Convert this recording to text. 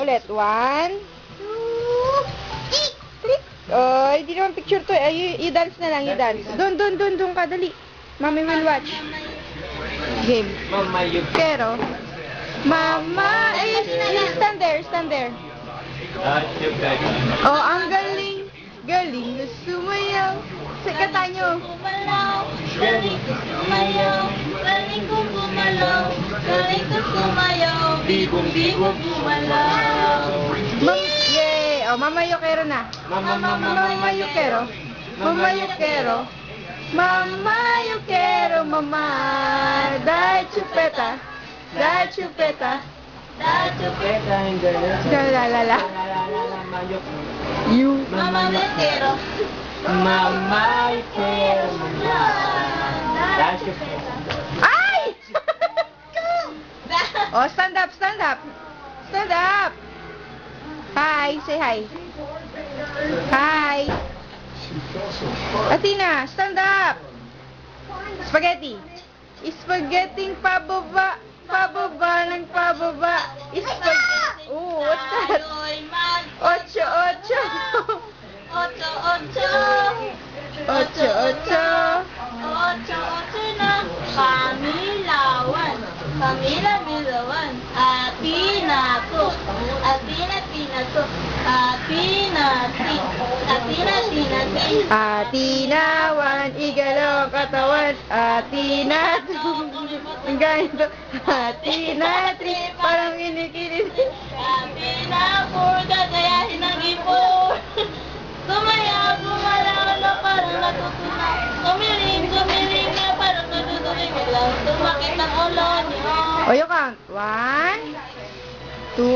Ulit. 1, 2, 3. Oh, hindi naman picture to. Ay, i-dance na lang, i-dance. Doon ka, dali. Mommy will watch. Game. Mama, you Pero, Mama, ay, stand there. Oh, ang galing. Galing na sumayaw. Sikatan nyo. Galing ko sumayaw. Galing ko gumalaw. Galing ko sumayaw. Bigong-bigong gumalaw. Yay! Oh, Mama Yukero na. Mama Yukero. Mama Yukero. Mama Yukero, mama. Dahil chupeta. Dahil chupeta. Galalala. You. Mama Yukero. Mama, you care. That's your Ay! Oh, stand up. Stand up. Hi, say hi. Hi. Athena, stand up. Spaghetti. Spaghetti pababa. Pababa ng pababa. Spaghetti. Oh, what's that? Ocho. Na Pamilawan. Apinato. Atinawan, igalaw ang katawan. Atinatu. Ang ganito. Atinatri. Parang inikilit. Apinapur, gagayahin ng ipor. Sumayaw, gumalaw na parang natutunaw. Gumiling na parang natutuloy lang. Sumakit ang ulo niyo. O, you count. 1, 2,